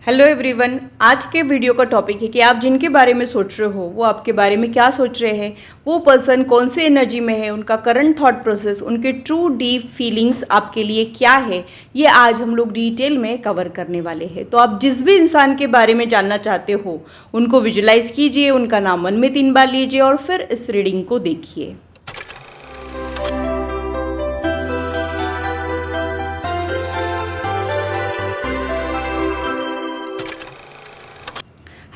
Hello everyone. आज के video का टॉपिक है कि आप जिनके बारे में सोच रहे हो वो आपके बारे में क्या सोच रहे हैं, वो पर्सन कौन से एनर्जी में है, उनका करंट थॉट प्रोसेस, उनके ट्रू डीप फीलिंग्स आपके लिए क्या है, ये आज हम लोग डिटेल में कवर करने वाले हैं। तो आप जिस भी इंसान के बारे में जानना चाहते हो उनको विजुलाइज कीजिए, उनका नाम मन में 3 बार लीजिए और फिर इस रीडिंग को देखिए।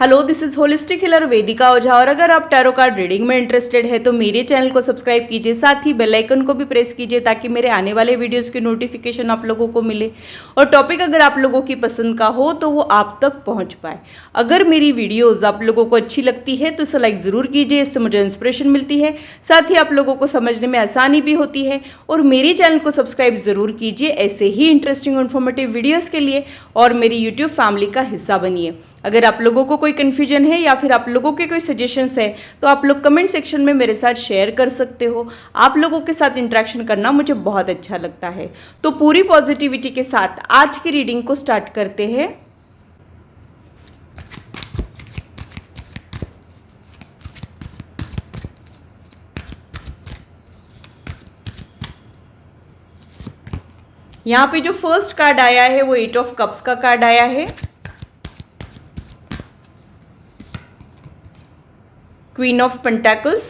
Hello, this is holistic healer Vedika Ojha. और अगर आप टैरो कार्ड रीडिंग में इंटरेस्टेड है तो मेरे चैनल को सब्सक्राइब कीजिए, साथ ही बेल आइकन को भी प्रेस कीजिए ताकि मेरे आने वाले वीडियोस की नोटिफिकेशन आप लोगों को मिले और टॉपिक अगर आप लोगों की पसंद का हो तो वो आप तक पहुंच पाए। अगर मेरी वीडियोज़ आप लोगों को अच्छी लगती है तो इसे लाइक ज़रूर कीजिए, इससे मुझे इंस्पिरेशन मिलती है, साथ ही आप लोगों को समझने में आसानी भी होती है। और मेरे चैनल को सब्सक्राइब ज़रूर कीजिए ऐसे ही इंटरेस्टिंग और इन्फॉर्मेटिव वीडियोज़ के लिए, और मेरी यूट्यूब फैमिली का हिस्सा बनिए। अगर आप लोगों को कोई कन्फ्यूजन है या फिर आप लोगों के कोई सजेशंस है तो आप लोग कमेंट सेक्शन में मेरे साथ शेयर कर सकते हो। आप लोगों के साथ इंटरेक्शन करना मुझे बहुत अच्छा लगता है। तो पूरी पॉजिटिविटी के साथ आज की रीडिंग को स्टार्ट करते हैं। यहाँ पे जो फर्स्ट कार्ड आया है वो 8 ऑफ कप्स का कार्ड आया है, queen of pentacles,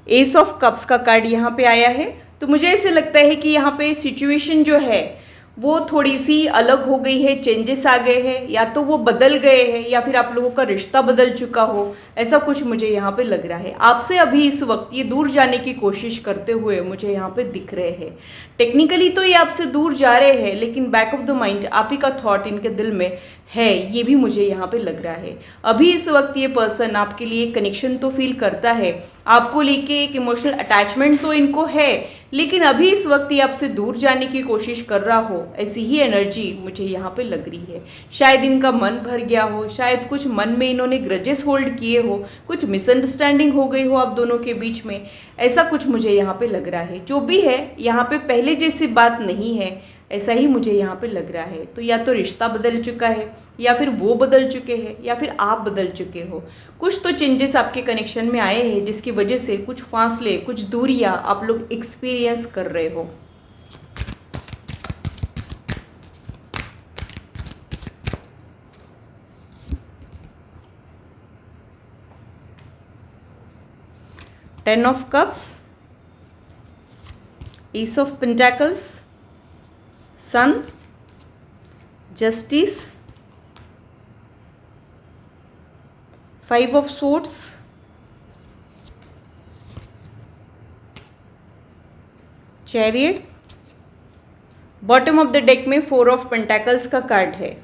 S of cups का कार्ड यहाँ पे आया है। तो मुझे ऐसे लगता है कि यहाँ पे सिचुएशन जो है वो थोड़ी सी अलग हो गई है, चेंजेस आ गए हैं, या तो वो बदल गए हैं या फिर आप लोगों का रिश्ता बदल चुका हो, ऐसा कुछ मुझे यहाँ पे लग रहा है। आपसे अभी इस वक्त ये दूर जाने की कोशिश करते हुए मुझे यहाँ पे दिख रहे हैं। टेक्निकली तो ये आपसे दूर जा रहे हैं लेकिन बैक ऑफ द माइंड आप ही का थॉट इनके दिल में है, ये भी मुझे यहाँ पे लग रहा है। अभी इस वक्त ये पर्सन आपके लिए कनेक्शन तो फील करता है, आपको लेके एक इमोशनल अटैचमेंट तो इनको है, लेकिन अभी इस वक्त ये आपसे दूर जाने की कोशिश कर रहा हो, ऐसी ही एनर्जी मुझे यहाँ पे लग रही है। शायद इनका मन भर गया हो, शायद कुछ मन में इन्होंने ग्रजेस होल्ड किए हो, कुछ मिसअंडरस्टैंडिंग हो गई हो आप दोनों के बीच में, ऐसा कुछ मुझे यहाँ पे लग रहा है। जो भी है यहाँ पे पहले जैसी बात नहीं है, ऐसा ही मुझे यहाँ पे लग रहा है। तो या तो रिश्ता बदल चुका है, या फिर वो बदल चुके हैं, या फिर आप बदल चुके हो। कुछ तो चेंजेस आपके कनेक्शन में आए हैं जिसकी वजह से कुछ फासले, कुछ दूरियां आप लोग एक्सपीरियंस कर रहे हो। Ten of cups, ace of pentacles, sun, justice, 5 of swords, chariot, bottom of the deck में 4 ऑफ पेंटाकल्स का कार्ड है।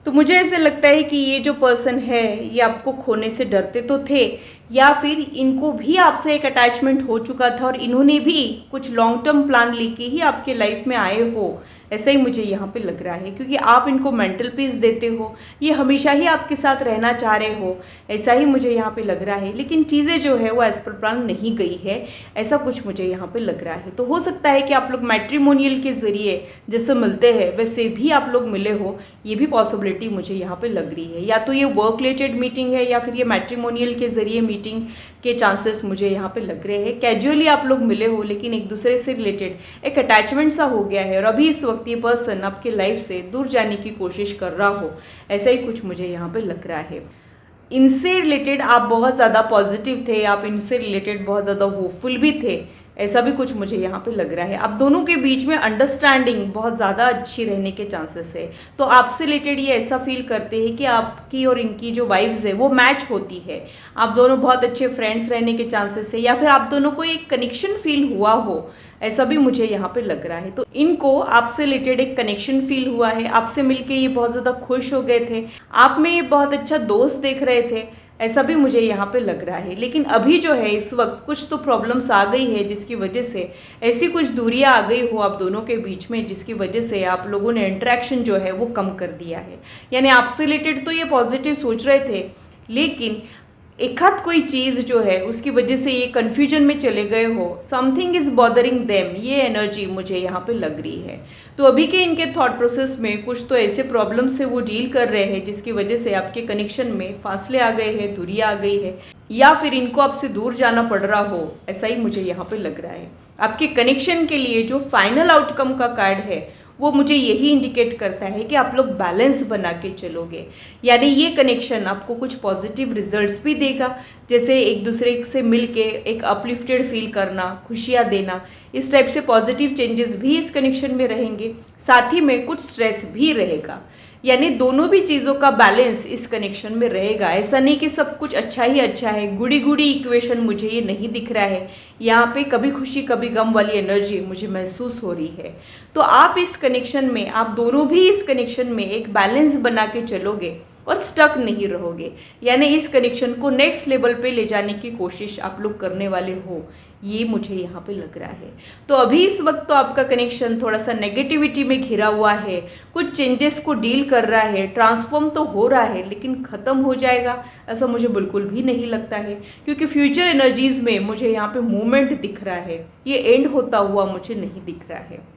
तो मुझे ऐसे लगता है कि ये जो पर्सन है ये आपको खोने से डरते तो थे, या फिर इनको भी आपसे एक अटैचमेंट हो चुका था और इन्होंने भी कुछ लॉन्ग टर्म प्लान लेके ही आपके लाइफ में आए हो, ऐसा ही मुझे यहाँ पे लग रहा है। क्योंकि आप इनको मेंटल पीस देते हो, ये हमेशा ही आपके साथ रहना चाह रहे हो, ऐसा ही मुझे यहाँ पे लग रहा है। लेकिन चीज़ें जो है वो एज पर प्लान नहीं गई है, ऐसा कुछ मुझे यहाँ पे लग रहा है। तो हो सकता है कि आप लोग मैट्रिमोनियल के ज़रिए जैसे मिलते हैं वैसे भी आप लोग मिले हो, ये भी पॉसिबिलिटी मुझे यहाँ पे लग रही है। या तो ये वर्क रिलेटेड मीटिंग है या फिर ये मैट्रिमोनियल के ज़रिए मीटिंग के चांसेस मुझे यहाँ पे लग रहे हैं। कैजुअली आप लोग मिले हो लेकिन एक दूसरे से रिलेटेड एक अटैचमेंट सा हो गया है, और अभी इस वक्त ये पर्सन आपके लाइफ से दूर जाने की कोशिश कर रहा हो, ऐसा ही कुछ मुझे यहाँ पे लग रहा है। इनसे रिलेटेड आप बहुत ज़्यादा पॉजिटिव थे, आप इनसे रिलेटेड बहुत ज़्यादा होपफुल भी थे, ऐसा भी कुछ मुझे यहाँ पे लग रहा है। आप दोनों के बीच में अंडरस्टैंडिंग बहुत ज़्यादा अच्छी रहने के चांसेस है। तो आपसे रिलेटेड ये ऐसा फील करते हैं कि आपकी और इनकी जो वाइब्स है वो मैच होती है, आप दोनों बहुत अच्छे फ्रेंड्स रहने के चांसेस है, या फिर आप दोनों को एक कनेक्शन फील हुआ हो, ऐसा भी मुझे यहाँ पे लग रहा है। तो इनको आपसे रिलेटेड एक कनेक्शन फील हुआ है, आपसे मिलके ये बहुत ज़्यादा खुश हो गए थे, आप में ये बहुत अच्छा दोस्त देख रहे थे, ऐसा भी मुझे यहाँ पे लग रहा है। लेकिन अभी जो है इस वक्त कुछ तो प्रॉब्लम्स आ गई है जिसकी वजह से ऐसी कुछ दूरियाँ आ गई हो आप दोनों के बीच में, जिसकी वजह से आप लोगों ने इंटरेक्शन जो है वो कम कर दिया है। यानी आपसे रिलेटेड तो ये पॉजिटिव सोच रहे थे, लेकिन एक आध कोई चीज़ जो है उसकी वजह से ये कन्फ्यूजन में चले गए हो, समथिंग इज़ बॉदरिंग देम, ये एनर्जी मुझे यहाँ पे लग रही है। तो अभी के इनके थॉट प्रोसेस में कुछ तो ऐसे प्रॉब्लम से वो डील कर रहे हैं जिसकी वजह से आपके कनेक्शन में फासले आ गए हैं, दूरी आ गई है, या फिर इनको आपसे दूर जाना पड़ रहा हो, ऐसा ही मुझे यहाँ पे लग रहा है। आपके कनेक्शन के लिए जो फाइनल आउटकम का कार्ड है वो मुझे यही इंडिकेट करता है कि आप लोग बैलेंस बना के चलोगे, यानी ये कनेक्शन आपको कुछ पॉजिटिव रिजल्ट्स भी देगा, जैसे एक दूसरे से मिल के एक अपलिफ्टेड फील करना, खुशियाँ देना, इस टाइप से पॉजिटिव चेंजेस भी इस कनेक्शन में रहेंगे। साथ ही में कुछ स्ट्रेस भी रहेगा, यानी दोनों भी चीज़ों का बैलेंस इस कनेक्शन में रहेगा। ऐसा नहीं कि सब कुछ अच्छा ही अच्छा है, गुड़ी गुड़ी इक्वेशन मुझे ये नहीं दिख रहा है। यहाँ पे कभी खुशी कभी गम वाली एनर्जी मुझे महसूस हो रही है। तो आप इस कनेक्शन में, आप दोनों भी इस कनेक्शन में एक बैलेंस बना के चलोगे और स्टक नहीं रहोगे, यानी इस कनेक्शन को नेक्स्ट लेवल पे ले जाने की कोशिश आप लोग करने वाले हो, ये मुझे यहाँ पे लग रहा है। तो अभी इस वक्त तो आपका कनेक्शन थोड़ा सा नेगेटिविटी में घिरा हुआ है, कुछ चेंजेस को डील कर रहा है, ट्रांसफॉर्म तो हो रहा है, लेकिन ख़त्म हो जाएगा ऐसा मुझे बिल्कुल भी नहीं लगता है, क्योंकि फ्यूचर एनर्जीज़ में मुझे यहाँ पे मूवमेंट दिख रहा है, ये एंड होता हुआ मुझे नहीं दिख रहा है।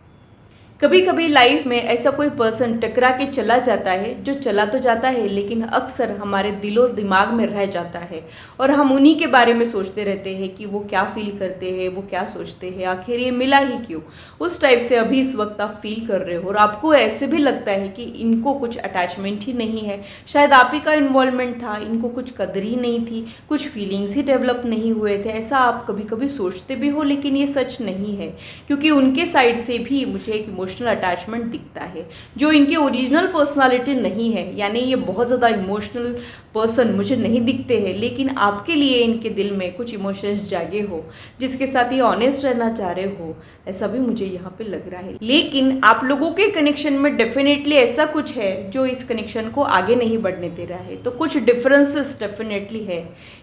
कभी कभी लाइफ में ऐसा कोई पर्सन टकरा के चला जाता है, जो चला तो जाता है लेकिन अक्सर हमारे दिलो दिमाग में रह जाता है, और हम उन्हीं के बारे में सोचते रहते हैं कि वो क्या फील करते हैं, वो क्या सोचते हैं, आखिर ये मिला ही क्यों। उस टाइप से अभी इस वक्त आप फील कर रहे हो, और आपको ऐसे भी लगता है कि इनको कुछ अटैचमेंट ही नहीं है, शायद आप ही का इन्वॉल्वमेंट था, इनको कुछ कदर ही नहीं थी, कुछ फीलिंग्स ही डेवलप नहीं हुए थे। ऐसा आप कभी कभी सोचते भी हो, लेकिन ये सच नहीं है, क्योंकि उनके साइड से भी मुझे एक इमोशनल अटैचमेंट दिखता है जो इनकी ओरिजिनल पर्सनालिटी नहीं है, यानी ये बहुत ज़्यादा इमोशनल पर्सन मुझे नहीं दिखते हैं, लेकिन आपके लिए इनके दिल में कुछ इमोशंस जागे हो, जिसके साथ ये ऑनेस्ट रहना चाह रहे हो, ऐसा भी मुझे यहाँ पे लग रहा है। लेकिन आप लोगों के कनेक्शन में डेफिनेटली ऐसा कुछ है जो इस कनेक्शन को आगे नहीं बढ़ने दे रहा है। तो कुछ डिफरेंसेस डेफिनेटली है,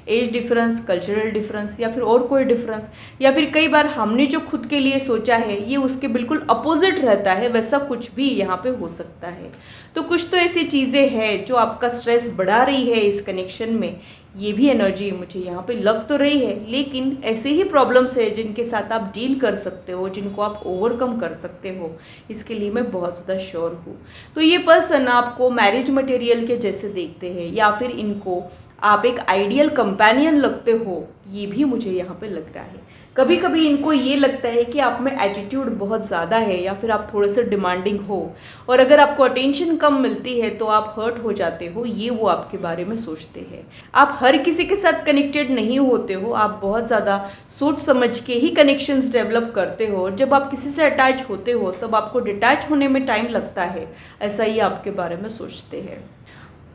एज डिफरेंस, कल्चरल डिफरेंस, या फिर और कोई डिफरेंस, या फिर कई बार हमने जो खुद के लिए सोचा है ये उसके बिल्कुल अपोजिट रहता है, वैसा कुछ भी यहाँ पे हो सकता है। तो कुछ तो ऐसी चीज़ें हैं जो आपका स्ट्रेस बढ़ा रही है इस कनेक्शन में, ये भी एनर्जी मुझे यहाँ पे लग तो रही है, लेकिन ऐसे ही प्रॉब्लम्स है जिनके साथ आप डील कर सकते हो, जिनको आप ओवरकम कर सकते हो, इसके लिए मैं बहुत ज़्यादा श्योर हूँ। तो ये पर्सन आपको मैरिज मटेरियल के जैसे देखते हैं, या फिर इनको आप एक आइडियल कंपेनियन लगते हो, ये भी मुझे यहाँ पे लग रहा है। कभी कभी इनको ये लगता है कि आप में एटीट्यूड बहुत ज़्यादा है, या फिर आप थोड़े से डिमांडिंग हो, और अगर आपको अटेंशन कम मिलती है तो आप हर्ट हो जाते हो, ये वो आपके बारे में सोचते हैं। आप हर किसी के साथ कनेक्टेड नहीं होते हो, आप बहुत ज़्यादा सोच समझ के ही कनेक्शंस डेवलप करते हो, और जब आप किसी से अटैच होते हो तब आपको डिटैच होने में टाइम लगता है, ऐसा ही आपके बारे में सोचते हैं।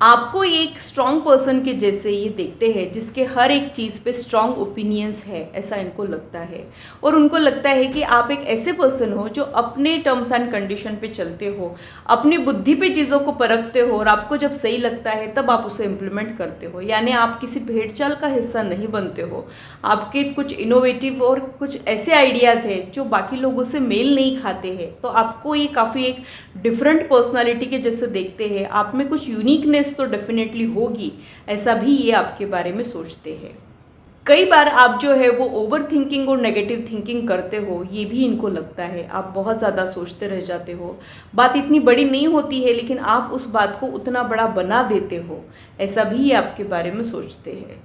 आपको एक स्ट्रॉन्ग पर्सन के जैसे ये देखते हैं जिसके हर एक चीज़ पे स्ट्रॉन्ग ओपिनियंस है, ऐसा इनको लगता है, और उनको लगता है कि आप एक ऐसे पर्सन हो जो अपने टर्म्स एंड कंडीशन पे चलते हो, अपनी बुद्धि पे चीज़ों को परखते हो, और आपको जब सही लगता है तब आप उसे इम्प्लीमेंट करते हो, यानी आप किसी भेड़चाल का हिस्सा नहीं बनते हो। आपके कुछ इनोवेटिव और कुछ ऐसे आइडियाज़ है जो बाकी लोगों से मेल नहीं खाते हैं, तो आपको ये काफ़ी एक डिफरेंट पर्सनालिटी के जैसे देखते हैं, आप में कुछ यूनिकनेस तो डेफिनेटली होगी, ऐसा भी ये आपके बारे में सोचते हैं। कई बार आप जो है वो ओवर थिंकिंग और नेगेटिव थिंकिंग करते हो, ये भी इनको लगता है, आप बहुत ज़्यादा सोचते रह जाते हो, बात इतनी बड़ी नहीं होती है लेकिन आप उस बात को उतना बड़ा बना देते हो, ऐसा भी ये आपके बारे में सोचते हैं।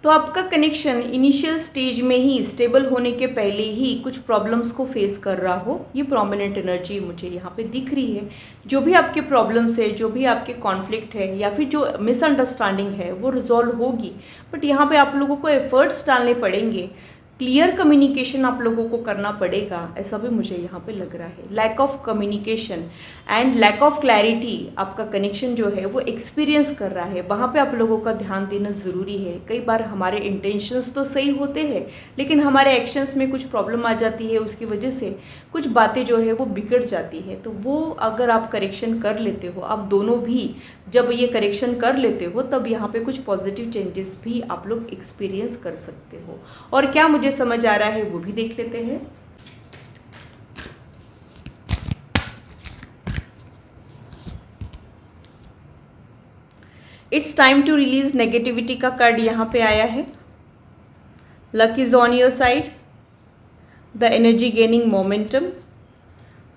तो आपका कनेक्शन इनिशियल स्टेज में ही स्टेबल होने के पहले ही कुछ प्रॉब्लम्स को फेस कर रहा हो, ये प्रोमिनेंट एनर्जी मुझे यहाँ पे दिख रही है। जो भी आपके प्रॉब्लम्स है, जो भी आपके कॉन्फ्लिक्ट है, या फिर जो मिसअंडरस्टैंडिंग है, वो रिजॉल्व होगी, बट यहाँ पे आप लोगों को एफर्ट्स डालने पड़ेंगे, क्लियर कम्युनिकेशन आप लोगों को करना पड़ेगा, ऐसा भी मुझे यहाँ पे लग रहा है। Lack of communication and lack of clarity आपका कनेक्शन जो है वो एक्सपीरियंस कर रहा है, वहाँ पे आप लोगों का ध्यान देना ज़रूरी है। कई बार हमारे इंटेंशंस तो सही होते हैं लेकिन हमारे एक्शंस में कुछ प्रॉब्लम आ जाती है, उसकी वजह से कुछ बातें जो है वो बिगड़ जाती है। तो वो अगर आप करेक्शन कर लेते हो, आप दोनों भी जब ये करेक्शन कर लेते हो, तब यहाँ पे कुछ पॉजिटिव चेंजेस भी आप लोग एक्सपीरियंस कर सकते हो। और क्या मुझे समझ आ रहा है वो भी देख लेते हैं। It's time to release negativity का कार्ड यहाँ पे आया है। Luck is on your side, the energy gaining momentum.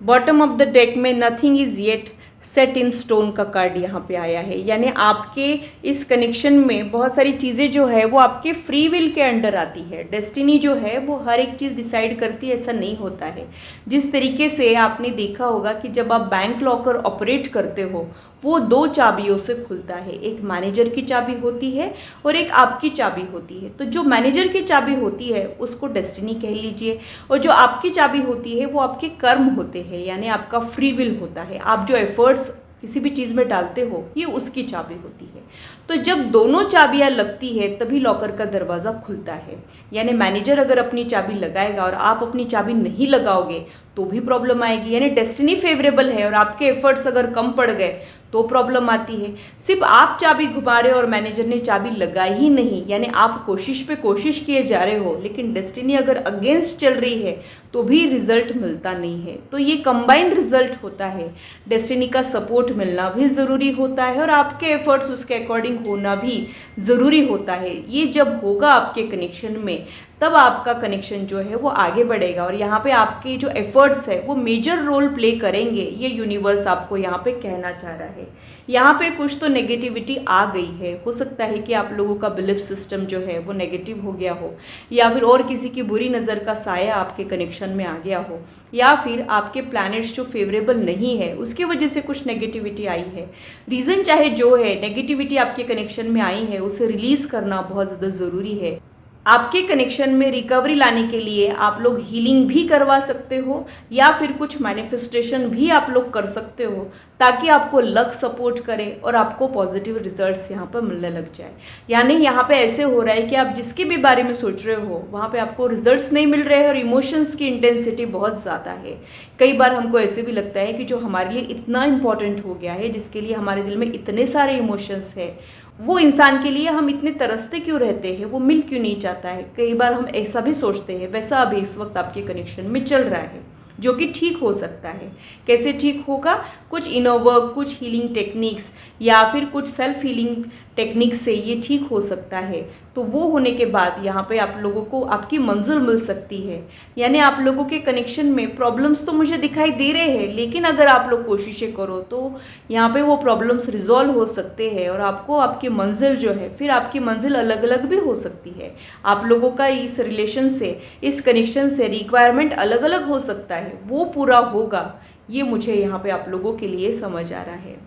Bottom of the deck में nothing is yet set in stone का कार्ड यहाँ पे आया है, यानी आपके इस कनेक्शन में बहुत सारी चीज़ें जो है वो आपके फ्री विल के अंडर आती है। डेस्टिनी जो है वो हर एक चीज़ डिसाइड करती है, ऐसा नहीं होता है। जिस तरीके से आपने देखा होगा कि जब आप बैंक लॉकर ऑपरेट करते हो वो 2 चाबियों से खुलता है, एक मैनेजर की चाबी होती है और एक आपकी चाबी होती है। तो जो मैनेजर की चाबी होती है उसको डेस्टिनी कह लीजिए, और जो आपकी चाबी होती है वो आपके कर्म होते हैं, यानी आपका फ्री विल होता है। आप जो एफर्ट्स किसी भी चीज़ में डालते हो ये उसकी चाबी होती है। तो जब दोनों चाबियां लगती है तभी लॉकर का दरवाज़ा खुलता है। यानी मैनेजर अगर अपनी चाबी लगाएगा और आप अपनी चाबी नहीं लगाओगे तो भी प्रॉब्लम आएगी। यानी डेस्टिनी फेवरेबल है और आपके एफर्ट्स अगर कम पड़ गए तो प्रॉब्लम आती है। सिर्फ आप चाबी घुमा रहे हो और मैनेजर ने चाबी लगाई ही नहीं, यानी आप कोशिश पे कोशिश किए जा रहे हो, लेकिन डेस्टिनी अगर अगेंस्ट चल रही है तो भी रिजल्ट मिलता नहीं है। तो ये कंबाइंड रिजल्ट होता है। डेस्टिनी का सपोर्ट मिलना भी ज़रूरी होता है और आपके एफर्ट्स उसके अकॉर्डिंग होना भी ज़रूरी होता है। ये जब होगा आपके कनेक्शन में तब आपका कनेक्शन जो है वो आगे बढ़ेगा, और यहाँ पे आपके जो एफर्ट्स है वो मेजर रोल प्ले करेंगे। ये यूनिवर्स आपको यहाँ पे कहना चाह रहा है। यहाँ पे कुछ तो नेगेटिविटी आ गई है, हो सकता है कि आप लोगों का बिलीफ सिस्टम जो है वो नेगेटिव हो गया हो, या फिर और किसी की बुरी नज़र का साया आपके कनेक्शन में आ गया हो, या फिर आपके प्लैनेट्स जो फेवरेबल नहीं है उसकी वजह से कुछ नेगेटिविटी आई है। रीज़न चाहे जो है, नेगेटिविटी आपके कनेक्शन में आई है उसे रिलीज़ करना बहुत ज़्यादा ज़रूरी है। आपके कनेक्शन में रिकवरी लाने के लिए आप लोग हीलिंग भी करवा सकते हो, या फिर कुछ मैनिफेस्टेशन भी आप लोग कर सकते हो ताकि आपको लक सपोर्ट करे और आपको पॉजिटिव रिजल्ट्स यहाँ पर मिलने लग जाए। यानी यहाँ पे ऐसे हो रहा है कि आप जिसके भी बारे में सोच रहे हो वहाँ पे आपको रिजल्ट्स नहीं मिल रहे हैं और इमोशंस की इंटेंसिटी बहुत ज़्यादा है। कई बार हमको ऐसे भी लगता है कि जो हमारे लिए इतना इम्पॉर्टेंट हो गया है, जिसके लिए हमारे दिल में इतने सारे इमोशंस है, वो इंसान के लिए हम इतने तरसते क्यों रहते हैं, वो मिल क्यों नहीं चाहता है। कई बार हम ऐसा भी सोचते हैं। वैसा अभी इस वक्त आपके कनेक्शन में चल रहा है, जो कि ठीक हो सकता है। कैसे ठीक होगा? कुछ इनर वर्क, कुछ हीलिंग टेक्निक्स या फिर कुछ सेल्फ हीलिंग टेक्निक्स से ये ठीक हो सकता है। तो वो होने के बाद यहाँ पे आप लोगों को आपकी मंजिल मिल सकती है। यानी आप लोगों के कनेक्शन में प्रॉब्लम्स तो मुझे दिखाई दे रहे हैं, लेकिन अगर आप लोग कोशिशें करो तो यहाँ पे वो प्रॉब्लम्स रिजॉल्व हो सकते हैं और आपको आपकी मंजिल जो है, फिर आपकी मंजिल अलग अलग भी हो सकती है। आप लोगों का इस रिलेशन से, इस कनेक्शन से रिक्वायरमेंट अलग अलग हो सकता है, वो पूरा होगा, ये मुझे यहाँ पे आप लोगों के लिए समझ आ रहा है।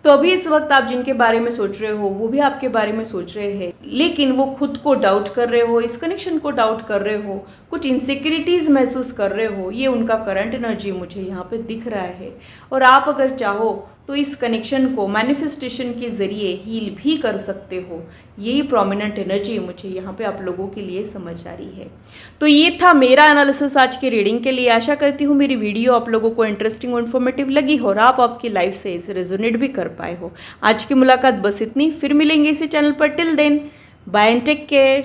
तो अभी इस वक्त आप जिनके बारे में सोच रहे हो वो भी आपके बारे में सोच रहे हैं, लेकिन वो खुद को डाउट कर रहे हो, इस कनेक्शन को डाउट कर रहे हो, कुछ इनसिक्योरिटीज़ महसूस कर रहे हो। ये उनका करंट एनर्जी मुझे यहाँ पे दिख रहा है। और आप अगर चाहो तो इस कनेक्शन को मैनिफेस्टेशन के ज़रिए हील भी कर सकते हो। यही प्रोमिनेंट एनर्जी मुझे यहाँ पे आप लोगों के लिए समझ आ रही है। तो ये था मेरा एनालिसिस आज की रीडिंग के लिए। आशा करती हूँ मेरी वीडियो आप लोगों को इंटरेस्टिंग और इन्फॉर्मेटिव लगी हो और आप आपकी लाइफ से इसे रेजोनेट भी कर पाए हो। आज की मुलाकात बस इतनी, फिर मिलेंगे इसी चैनल पर। Till then, bye and take care.